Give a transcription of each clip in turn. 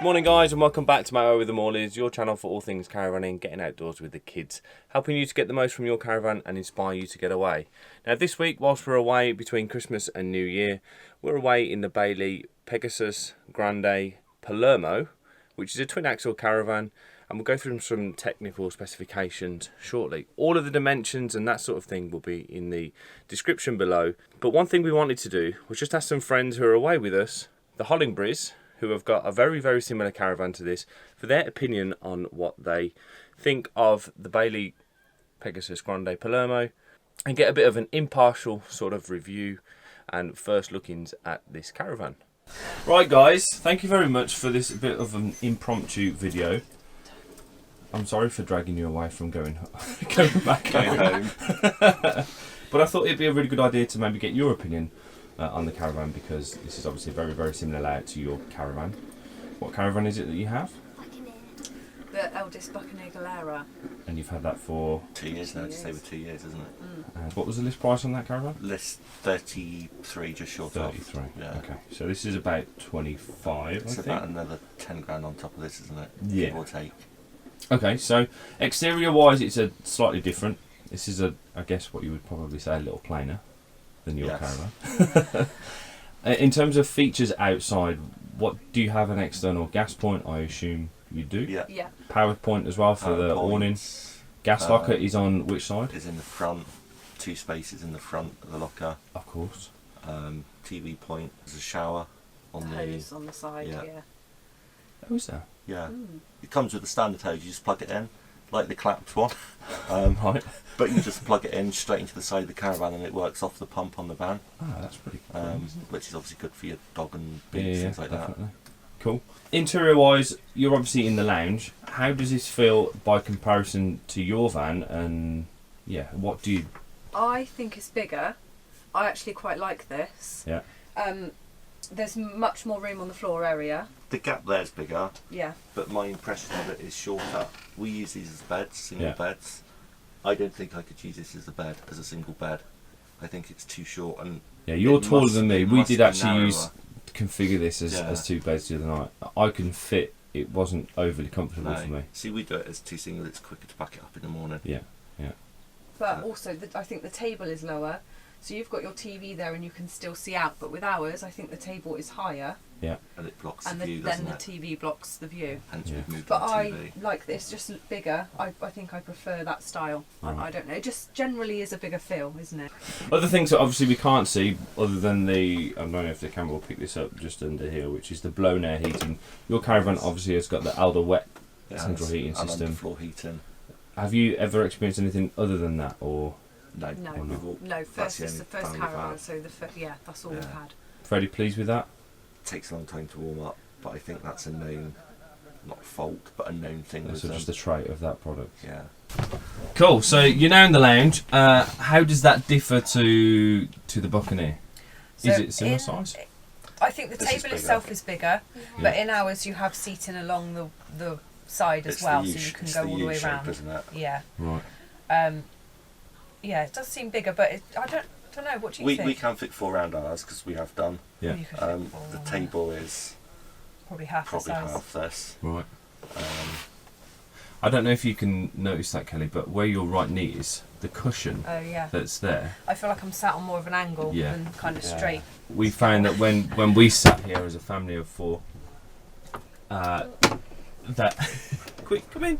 Morning guys, and welcome back to My Way with the Morleys, your channel for all things caravanning, getting outdoors with the kids, helping you to get the most from your caravan and inspire you to get away. Now this week, whilst we're away between Christmas and New Year, we're away in the Bailey Pegasus Grande Palermo, which is a twin axle caravan, and we'll go through some technical specifications shortly. All of the dimensions and that sort of thing will be in the description below. But one thing we wanted to do was just ask some friends who are away with us, the Hollingberys, who have got a very similar caravan to this, for their opinion on what they think of the Bailey Pegasus Grande Palermo, and get a bit of an impartial sort of review and first lookings at this caravan. Right guys, thank you very much for this bit of an impromptu video. I'm sorry for dragging you away from going back home. But I thought it'd be a really good idea to maybe get your opinion on the caravan, because this is obviously a very similar layout to your caravan. What caravan is it that you have? The eldest Buccaneer Galera. And you've had that for 2 years now, just over 2 years, isn't it? And what was the list price on that caravan? List 33, just short of. 33. Yeah. Okay, so this is about 25. It's I about think. another 10 grand on top of this, isn't it? Yeah. Give or take. Okay, so exterior wise, it's a slightly different. This is I guess what you would probably say a little plainer than your caravan. In terms of features outside, what do you have? An external gas point? I assume you do. Yeah. Power point as well for the awning. Gas locker is on which side? Is in the front. 2 spaces in the front of the locker. Of course. TV point. There's a shower on the hose on the side. Yeah. Oh, is there? Yeah. It comes with the standard hose. You just plug it in, like the clapped one. Right. But you just plug it in straight into the side of the caravan, and it works off the pump on the van. Oh, that's pretty cool. Which is obviously good for your dog and boots, things like definitely. Cool. Interior wise, you're obviously in the lounge. How does this feel by comparison to your van? And yeah, what do you... I think it's bigger. I actually quite like this. Yeah. There's much more room on the floor area. The gap there's bigger. Yeah. But my impression of it is shorter. We use these as beds, single Yeah. beds. I don't think I could use this as a bed, as a single bed. I think it's too short, and Yeah, you're taller than me. We did actually narrower. configure this as 2 beds the other night. I can fit. It wasn't overly comfortable for me. See, we do it as 2 single. It's quicker to pack it up in the morning. Yeah. But also, I think the table is lower. So you've got your TV there and you can still see out. But with ours, I think the table is higher. Yeah. And it blocks And the view, then doesn't the it? TV blocks the view. Hence Yeah. we've moved But on I TV. like this, just bigger. I think I prefer that style. Right. I don't know. It just generally is a bigger feel, isn't it? Other things that obviously we can't see, other than I don't know if the camera will pick this up just under here, which is the blown air heating. Your caravan obviously has got the Alder wet central heating and system. underfloor heating. Have you ever experienced anything other than that, or No. No. We've all, No, that's it's the first van we've caravan, had. so that's all we've had. fairly pleased with that? Takes a long time to warm up, but I think that's a known, not fault, but a known thing with So them. just a trait of that product. Yeah. Cool. So you're now in the lounge. How does that differ to the Buccaneer? Is it similar size? I think the This is table bigger. itself is bigger, but in ours you have seating along the side as well, so you can go all the way around. Isn't it? Yeah. Right. Yeah, it does seem bigger, but I don't know. What do you think? We can fit 4 round ours because we have done. Yeah. You could fit The four, table is probably half probably the size. half this. Right. I don't know if you can notice that, Kelly, but where your right knee is, the cushion Oh yeah. that's there. I feel like I'm sat on more of an angle Yeah. than kind of straight. We found that when we sat here as a family of 4, that quick come in.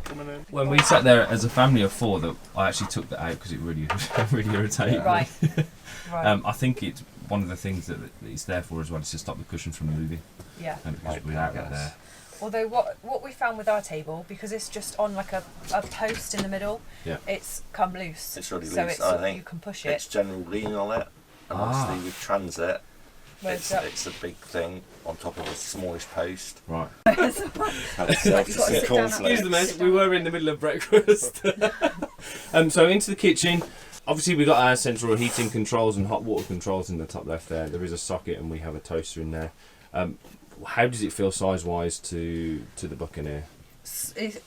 When we sat there as a family of 4, that I actually took that out because it really irritated me. Right. Right. I think it's one of the things that it's there for as well, is to stop the cushion from moving. Yeah. And because without it there. Although what we found with our table, because it's just on like a post in the middle, Yeah. it's come loose. It's really so loose. it's I think you can push it's it. general lean on it, and obviously with transit, Whereas it's a big thing on top of a smallish post. Right. Have yourself You've got to sit down Excuse the mess, we were in the middle of breakfast. So into the kitchen. Obviously we've got our central heating controls and hot water controls in the top left there. There is a socket and we have a toaster in there. How does it feel size-wise to the Buccaneer? It's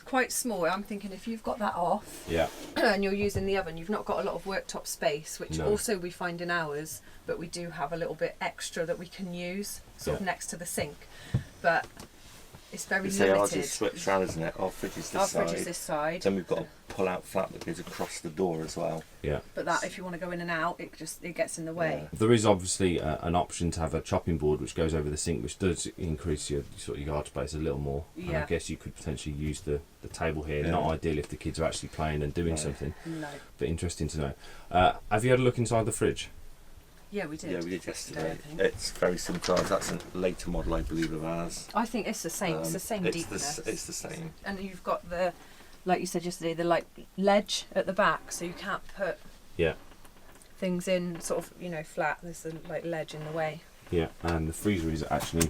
quite small. I'm thinking if you've got that off, Yeah. and you're using the oven, you've not got a lot of worktop space, which No. also we find in ours, but we do have a little bit extra that we can use sort of Yeah. next to the sink. But It's very say ours limited. is switched round, isn't it? Our fridge is this Our side. fridge is this side. Then we've got a pull-out flap that goes across the door as well. Yeah. But that, if you want to go in and out, it gets in the way. There is obviously an option to have a chopping board which goes over the sink, which does increase your sort of yard space a little more. And I guess you could potentially use the table here. Yeah. Not ideal if the kids are actually playing and doing something. No. But interesting to know. Have you had a look inside the fridge? Yeah, we did. Yeah, we did yesterday. I think. It's very similar. That's a later model, I believe, of ours. I think it's the same. It's the same deepness. It's the same. And you've got the, like you said yesterday, the like ledge at the back, so you can't put things in sort of, you know, flat. There's a like ledge in the way. Yeah, and the freezer is actually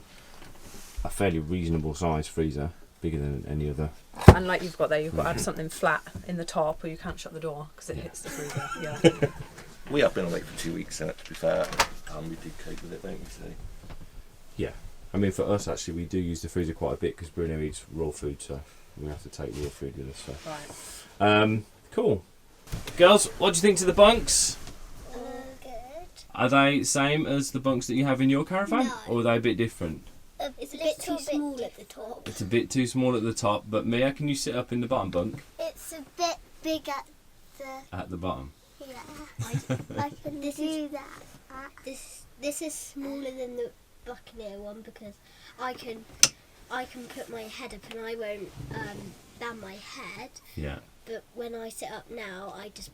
a fairly reasonable size freezer, bigger than any other. And like you've got there, you've got to have something flat in the top, or you can't shut the door because it hits the freezer. Yeah. We have been away for 2 weeks, and to be fair, we do cope with it, don't we? So. Yeah, I mean for us actually, we do use the freezer quite a bit because Bruno eats raw food, so we have to take raw food with us. So. Right. Cool. Girls, what do you think to the bunks? Good. Are they same as the bunks that you have in your caravan, No. or are they a bit different? It's a bit too small at the top. It's a bit too small at the top, but Mia, can you sit up in the bottom bunk? It's a bit big at the At the bottom. I can do that. This is smaller than the Buccaneer one because I can put my head up and I won't bang my head. Yeah. But when I sit up now, I just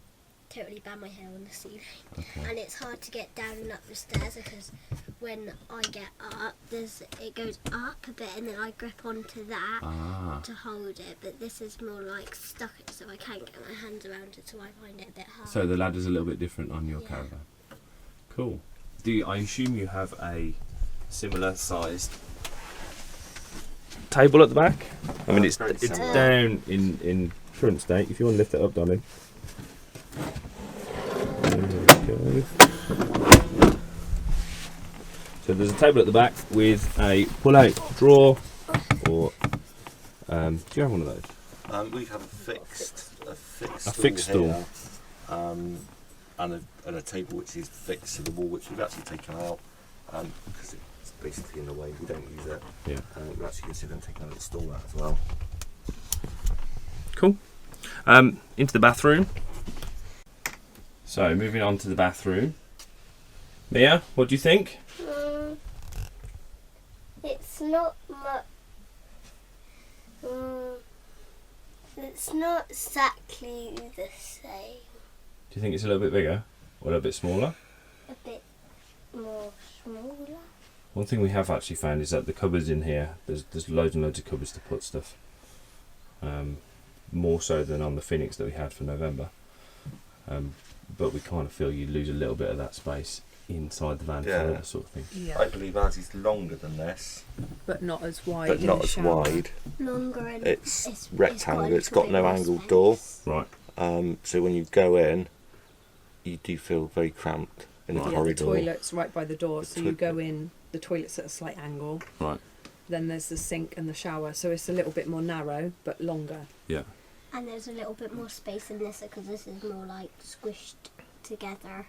totally bang my head on the ceiling. Okay. And it's hard to get down and up the stairs because when I get up, it goes up a bit and then I grip onto that to hold it. But this is more like stuck, so I can't get my hands around it, so I find it a bit hard. So the ladder's a little bit different on your caravan. Cool. I assume you have a similar sized table at the back? I mean, it's down in current state. If you want to lift it up, darling. There we go. So there's a table at the back with a pull-out drawer, or do you have one of those? We have a fixed stool. here, and a table which is fixed to the wall, which we've actually taken out because it's basically in the way. We don't use it. Yeah. We're actually considering taking a little stool out as well. Cool. Into the bathroom. So moving on to the bathroom. Mia, what do you think? It's not much. It's not exactly the same. Do you think it's a little bit bigger or a little bit smaller? A bit more smaller. One thing we have actually found is that the cupboards in here, there's loads and loads of cupboards to put stuff. More so than on the Phoenix that we had for November. But we kind of feel you lose a little bit of that space inside the van for that sort of thing. Yeah. I believe ours is longer than this, But not as wide. but in not the as shower. wide. Longer and It's rectangular. It's got a no little bit angled more door. space. Right. So when you go in, you do feel very cramped in the Yeah, the corridor. toilet's right by the door, so you go in, the toilet's at a slight angle. Right. Then there's the sink and the shower, so it's a little bit more narrow, but longer. Yeah. And there's a little bit more space in this because this is more like squished together.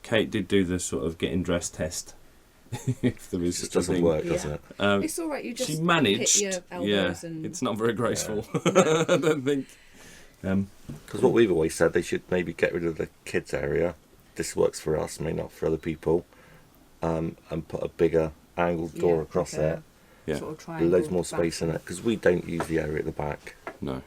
Kate did do the sort of getting dressed test. If there It is just such a doesn't thing. work, does it? It's all right. You just She managed. hit your elbows Yeah. and It's not very graceful. I don't think. Because what we've always said, they should maybe get rid of the kids area. This works for us, may not for other people. And put a bigger angled door across like a there. Yeah. sort of With triangle loads more space in bathroom. it. Because we don't use the area at the back. No.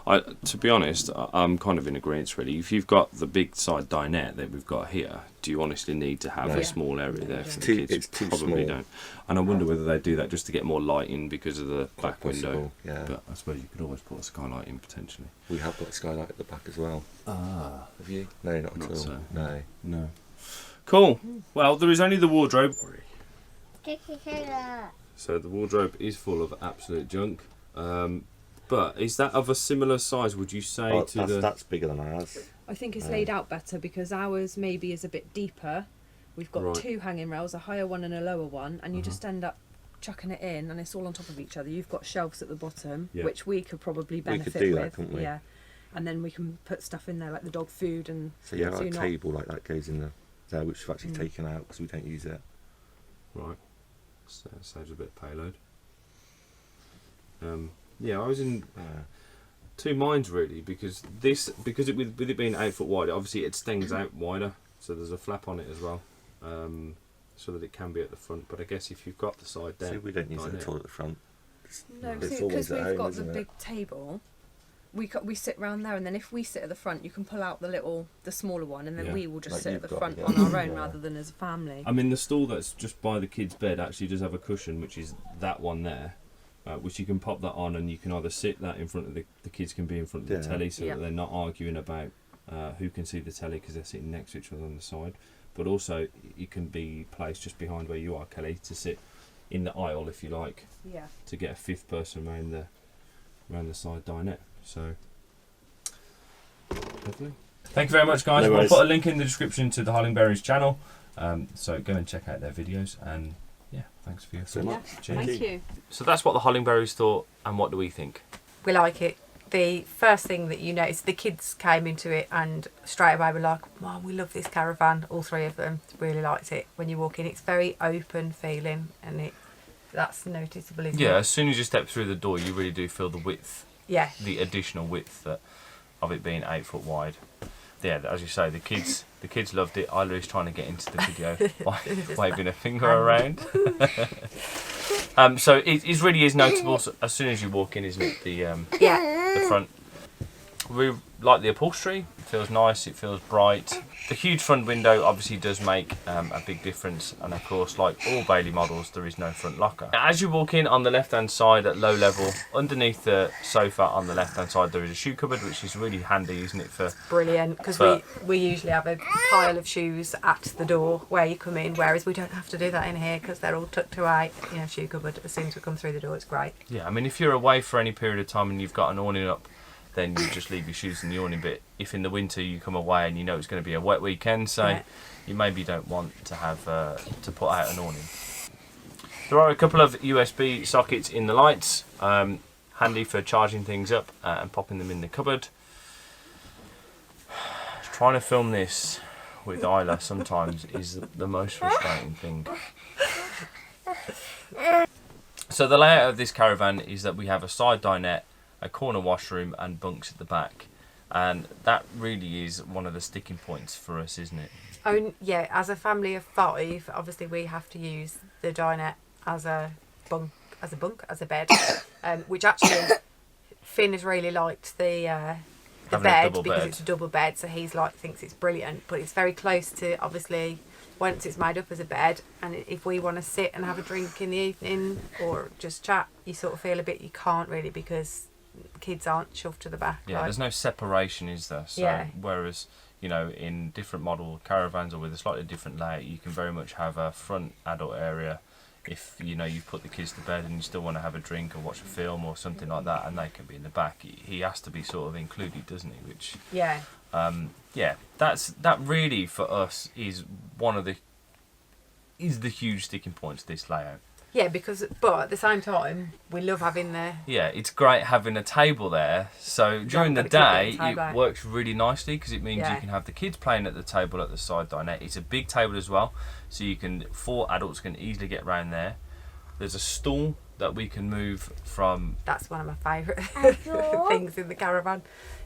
To be honest, I'm kind of in agreement really. If you've got the big side dinette that we've got here, do you honestly need to have No. a small area there for the Too- kids? it's too Probably small. don't. And I wonder whether they do that just to get more light in because of the back window. Possible, yeah. But I suppose you could always put a skylight in potentially. We have got a skylight at the back as well. Ah. Have you? No, not Not at all. so. No. No. Cool. Well, there is only the wardrobe. So the wardrobe is full of absolute junk. But is that of a similar size, would you say, Oh, to the... that's bigger than ours. I think it's laid out better because ours maybe is a bit deeper. We've got Right. 2 hanging rails, a higher one and a lower one, and you just end up chucking it in and it's all on top of each other. You've got shelves at the bottom, Yeah. which we could probably could benefit do with. that, couldn't we? Yeah. And then we can put stuff in there like the dog food and So yeah, so our you're not- table like that goes in there, which we've actually taken out because we don't use it. Right. So saves a bit of payload. Yeah, I was in two minds really, because with it being 8 foot wide, obviously it extends out wider, so there's a flap on it as well, so that it can be at the front. But I guess if you've got the side down, see, we don't use it at all at the front. No, It's because always at we've home, got the isn't it? big table. We sit round there, and then if we sit at the front, you can pull out the smaller one, and then Yeah. we will just Like sit at you've the got, front yeah. on our own Yeah. rather than as a family. I mean, the stool that's just by the kid's bed actually does have a cushion, which is that one there, which you can pop that on, and you can either sit that in front of the kids can be in front of the Yeah. telly, so Yeah. that they're not arguing about who can see the telly because they're sitting next to each other on the side. But also, it can be placed just behind where you are, Kelly, to sit in the aisle if you like, Yeah. to get a fifth person around the side dinette. So, lovely. Thank you very much, guys. No We'll worries. put a link in the description to the Hollingberys channel, so go and check out their videos. And yeah, thanks for your So thoughts. much. Cheers. Thank you. So that's what the Hollingberys thought, and what do we think? We like it. The first thing that you notice, the kids came into it and straight away were like, Mom, we love this caravan. All three of them really liked it. When you walk in, it's very open feeling, and that's noticeable, isn't Yeah, it? as soon as you step through the door, you really do feel the width, Yeah. the additional width of it being 8 foot wide. Yeah, as you say, the kids loved it. Isla's trying to get into the video, waving a finger around. So it really is notable as soon as you walk in, isn't it? Yeah. The front. We like the upholstery. It feels nice. It feels bright. The huge front window obviously does make a big difference, and of course, like all Bailey models, there is no front locker. As you walk in on the left-hand side at low level, underneath the sofa on the left-hand side, there is a shoe cupboard, which is really handy, isn't it? For Brilliant, because But- we usually have a pile of shoes at the door where you come in, whereas we don't have to do that in here because they're all tucked away. You know, shoe cupboard as soon as we come through the door. It's great. yeah, I mean, if you're away for any period of time and you've got an awning up, then you just leave your shoes in the awning. But if in the winter you come away and you know it's going to be a wet weekend, so Yeah. you maybe don't want to have to put out an awning. There are a couple of USB sockets in the lights, handy for charging things up and popping them in the cupboard. Trying to film this with Isla sometimes is the most frustrating thing. So the layout of this caravan is that we have a side dinette, a corner washroom and bunks at the back, and that really is one of the sticking points for us, isn't it? Oh yeah, as a family of 5, obviously we have to use the dinette as a bed, which actually Finn has really liked the Having a bed double because bed. it's a double bed, so he's thinks it's brilliant. But it's very close to, obviously, once it's made up as a bed, and if we want to sit and have a drink in the evening or just chat, you sort of feel a bit you can't really because kids aren't shoved to the back. Yeah, there's no separation, is there? So Yeah. whereas, you know, in different model caravans or with a slightly different layout, you can very much have a front adult area if, you know, you've put the kids to bed and you still want to have a drink or watch a film or something like that, and they can be in the back. He has to be sort of included, doesn't he? Which, Yeah. yeah, that really for us is the huge sticking point to this layout. Yeah, but at the same time, we love having the... Yeah, it's great having a table there. So during the got to keep day, it inside, it works really nicely because it means Yeah. you can have the kids playing at the table at the side dinette. It's a big table as well, so 4 adults can easily get around there. There's a stool that we can move from. That's one of my favourite things in the caravan.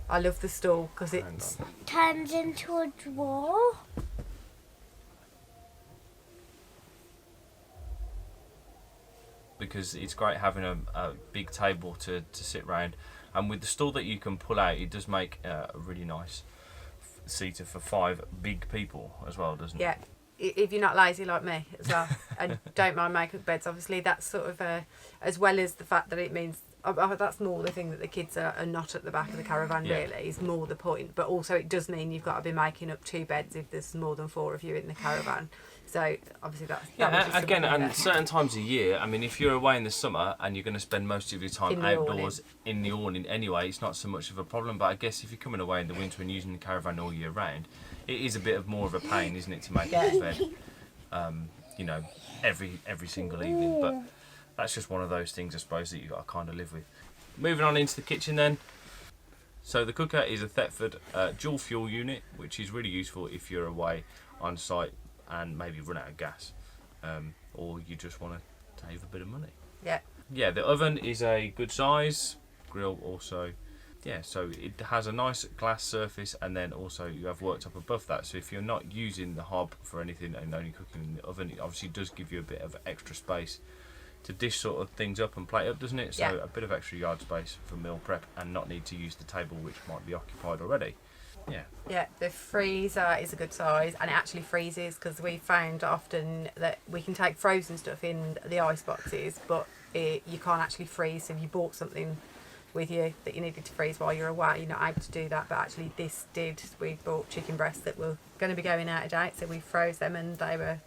I love the stool because it's... Turns into a drawer. Because it's great having a big table to sit round, and with the stool that you can pull out, it does make a really nice seater for 5 big people as well, doesn't it? Yeah, if you're not lazy like me as well, and don't mind making beds, obviously that's sort of as well as the fact that it means that's more the thing that the kids are not at the back of the caravan. Yeah. Really is more the point, but also it does mean you've got to be making up 2 beds if there's more than 4 of you in the caravan. So obviously that was Yeah, just again, something and that- certain times of year, I mean, if you're away in the summer and you're going to spend most of your time In the outdoors in the awning anyway, it's not so much of a problem. But I guess if you're coming away in the winter and using the caravan all year round, it is a bit of more of a pain, isn't it, to make Yeah. a bed, you know, every single evening. But that's just one of those things, I suppose, that you've got to kind of live with. Moving on into the kitchen then. So the cooker is a Thetford dual fuel unit, which is really useful if you're away on site and maybe run out of gas. Or you just want to save a bit of money. Yeah. Yeah, the oven is a good size. Grill also. Yeah, so it has a nice glass surface, and then also you have worktop above that. So if you're not using the hob for anything and only cooking in the oven, it obviously does give you a bit of extra space to dish sort of things up and plate up, doesn't it? So a bit of extra yard space for meal prep and not need to use the table which might be occupied already. Yeah. Yeah, the freezer is a good size, and it actually freezes, because we found often that we can take frozen stuff in the ice boxes, but you can't actually freeze. So if you bought something with you that you needed to freeze while you're away, you're not able to do that. But actually this did. We bought chicken breasts that were going to be going out of date, so we froze them, and they were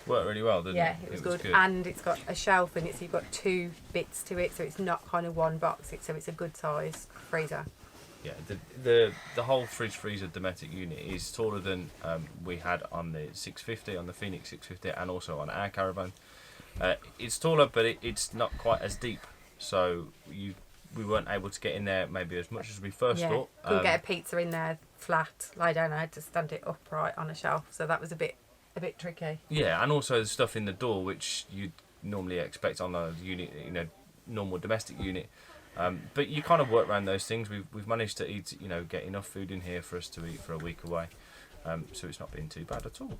worked really well, didn't it? Yeah, it was good. And it's got a shelf in it, so you've got 2 bits to it, so it's not kind of one box. So it's a good size freezer. Yeah, the whole fridge freezer Dometic unit is taller than we had on the 650, on the Phoenix 650, and also on our Caravan. It's taller, but it's not quite as deep, so we weren't able to get in there maybe as much as we first thought. Couldn't get a pizza in there flat, lie down. I had to stand it upright on a shelf, so that was a bit tricky. Yeah, and also the stuff in the door, which you'd normally expect on a unit, normal domestic unit. But you kind of work around those things. We've managed to eat, get enough food in here for us to eat for a week away. So it's not been too bad at all.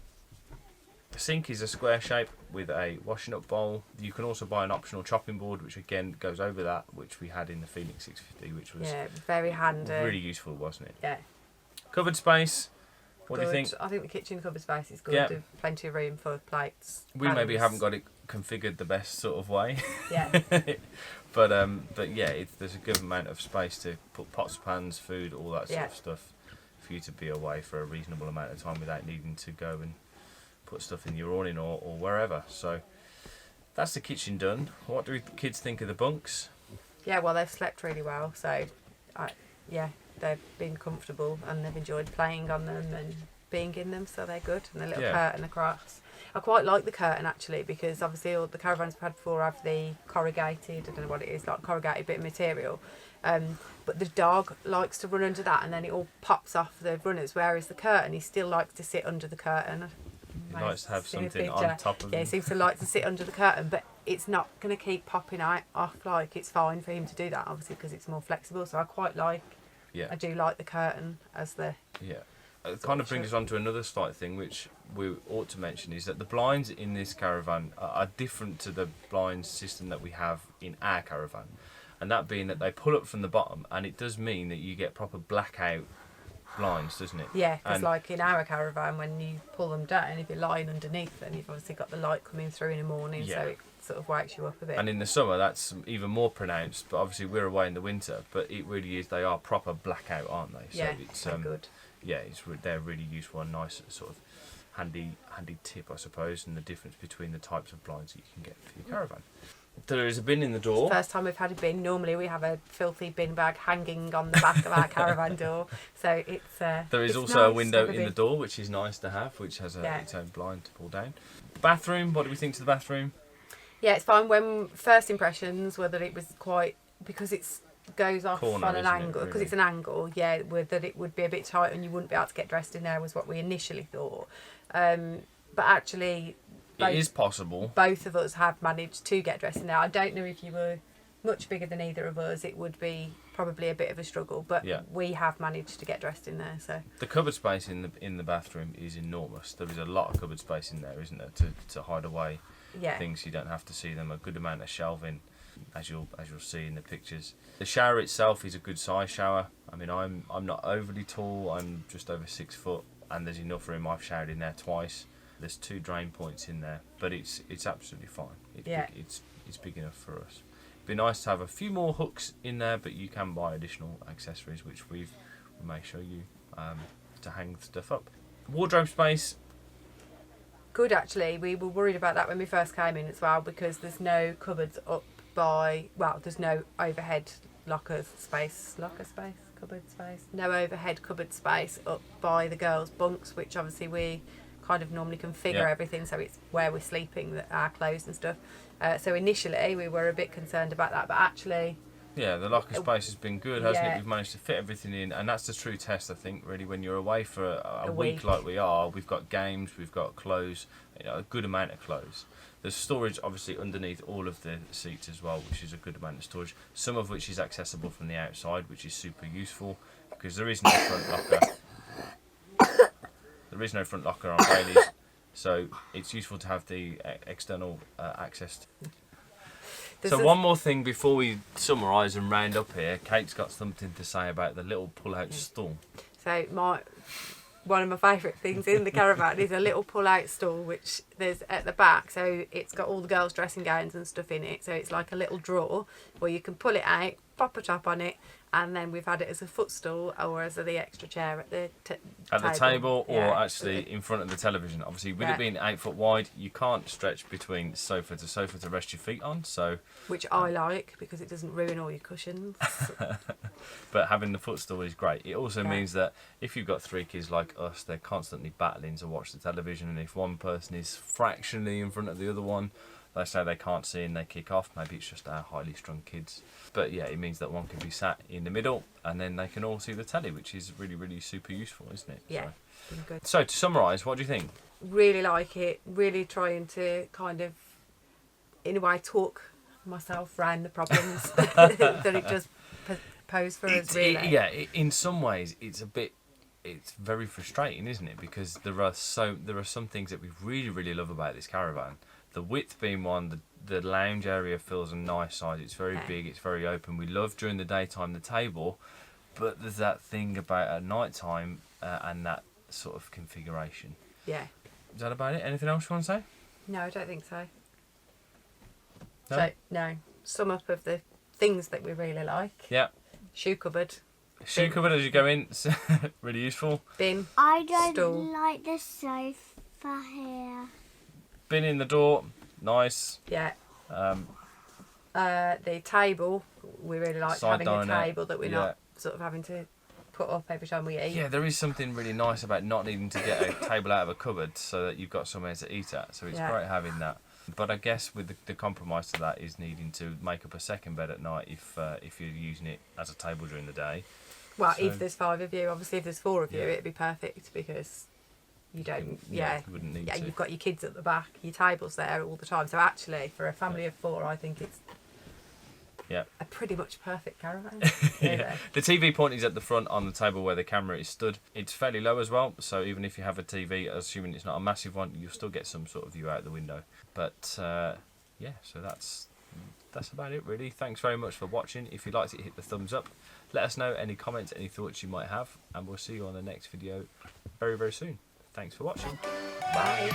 The sink is a square shape with a washing up bowl. You can also buy an optional chopping board, which again goes over that, which we had in the Phoenix 650, which was very handy. Really useful, wasn't it? Yeah. Cupboard space. What do you think? I think the kitchen cupboard space is good. Yeah. There's plenty of room for plates. We maybe haven't got it configured the best sort of way. Yeah. But yeah, there's a good amount of space to put pots, pans, food, all that sort of stuff, for you to be away for a reasonable amount of time without needing to go and put stuff in your awning or wherever. So that's the kitchen done. What do the kids think of the bunks? Yeah, well, they've slept really well, so they've been comfortable and they've enjoyed playing on them and being in them, so they're good. And the little curtain across. I quite like the curtain actually, because obviously all the caravans we've had before have the corrugated, I don't know what it is, like corrugated bit of material. But the dog likes to run under that, and then it all pops off the runners, whereas the curtain, he still likes to sit under the curtain. He likes to have something on top of him. Yeah, he seems to like to sit under the curtain, but it's not going to keep popping off. Like, it's fine for him to do that, obviously, because it's more flexible. So I quite like, I do like the curtain as the... Yeah. It kind of brings us on to another slight thing, which we ought to mention, is that the blinds in this caravan are different to the blinds system that we have in our caravan. And that being that they pull up from the bottom, and it does mean that you get proper blackout blinds, doesn't it? Yeah, because like in our caravan, when you pull them down, if you're lying underneath them, you've obviously got the light coming through in the morning, so it sort of wakes you up a bit. And in the summer, that's even more pronounced, but obviously we're away in the winter, but it really is, they are proper blackout, aren't they? Yeah, so it's good. Yeah, they're really useful and nice sort of handy tip, I suppose, and the difference between the types of blinds that you can get for your caravan. There is a bin in the door. It's the first time we've had a bin. Normally we have a filthy bin bag hanging on the back of our caravan door. So it's there is also nice a window in the door, which is nice to have, which has its own blind to pull down. Bathroom, what do we think to the bathroom? Yeah, it's fine. When first impressions were that it was quite, because it's goes off corner, on an angle, because it's an angle, that it would be a bit tight and you wouldn't be able to get dressed in there, was what we initially thought. But actually, it is possible. Both of us have managed to get dressed in there. I don't know if you were much bigger than either of us, it would be probably a bit of a struggle, but we have managed to get dressed in there. So the cupboard space in the bathroom is enormous. There is a lot of cupboard space in there, isn't there, to hide away things. You don't have to see them. A good amount of shelving, as you'll see in the pictures. The shower itself is a good size shower. I mean, I'm not overly tall. I'm just over 6 foot, and there's enough room. I've showered in there twice. There's 2 drain points in there, but it's absolutely fine. It's big enough for us. It'd be nice to have a few more hooks in there, but you can buy additional accessories, which we may show you to hang stuff up. Wardrobe space. Good, actually. We were worried about that when we first came in as well, because there's no cupboards up by, there's no overhead cupboard space, no overhead cupboard space up by the girls' bunks, which obviously we kind of normally configure everything so it's where we're sleeping, our clothes and stuff. So initially we were a bit concerned about that, but actually Yeah, the locker space has been good, hasn't it? Yeah. We've managed to fit everything in, and that's the true test, I think, really, when you're away for a week. week like we are. We've got games, we've got clothes, a good amount of clothes. There's storage, obviously, underneath all of the seats as well, which is a good amount of storage, some of which is accessible from the outside, which is super useful, because there is no front locker. There is no front locker on Bailey's, so it's useful to have the external access. So one more thing before we summarise and round up here. Kate's got something to say about the little pull-out stool. So one of my favourite things in the caravan is a little pull-out stool, which there's at the back. So it's got all the girls' dressing gowns and stuff in it. So it's like a little drawer where you can pull it out, pop a top on it, and then we've had it as a footstool or as the extra chair at the table, or yeah, actually in front of the television. Obviously, with yeah. it being 8 foot wide, you can't stretch between sofa to rest your feet on. So, which I like because it doesn't ruin all your cushions. But having the footstool is great. It also means that if you've got 3 kids like us, they're constantly battling to watch the television, and if one person is fractionally in front of the other one, they say they can't see and they kick off. Maybe it's just our highly strung kids. But yeah, it means that one can be sat in the middle and then they can all see the telly, which is really, really super useful, isn't it? Yeah, been good. So to summarise, what do you think? Really like it. Really trying to kind of, in a way, talk myself around the problems that it does pose for us, really. In some ways, it's very frustrating, isn't it? Because there are some things that we really, really love about this caravan. The width being one, the lounge area feels a nice size. It's very big, it's very open. We love during the daytime the table, but there's that thing about at night time and that sort of configuration. Yeah. Is that about it? Anything else you want to say? No, I don't think so. No? So, no. Sum up of the things that we really like. Yeah. Shoe cupboard. Shoe cupboard as you go in, really useful. Bin. I don't Stool. like the sofa here. Bin in the door, nice. Yeah. The table, we really like Side having diner, a table that we're not sort of having to put up every time we eat. Yeah, there is something really nice about not needing to get a table out of a cupboard so that you've got somewhere to eat at. So it's great having that. But I guess with the compromise to that is needing to make up a second bed at night if you're using it as a table during the day. Well, if there's 5 of you, obviously if there's 4 of you, it'd be perfect because you wouldn't need to. you've got your kids at the back, your table's there all the time. So actually, for a family of 4, I think it's a pretty much perfect caravan. Yeah. The TV point is at the front on the table where the camera is stood. It's fairly low as well, so even if you have a TV, assuming it's not a massive one, you'll still get some sort of view out the window. But so that's about it really. Thanks very much for watching. If you liked it, hit the thumbs up. Let us know any comments, any thoughts you might have, and we'll see you on the next video very, very soon. Thanks for watching. Bye.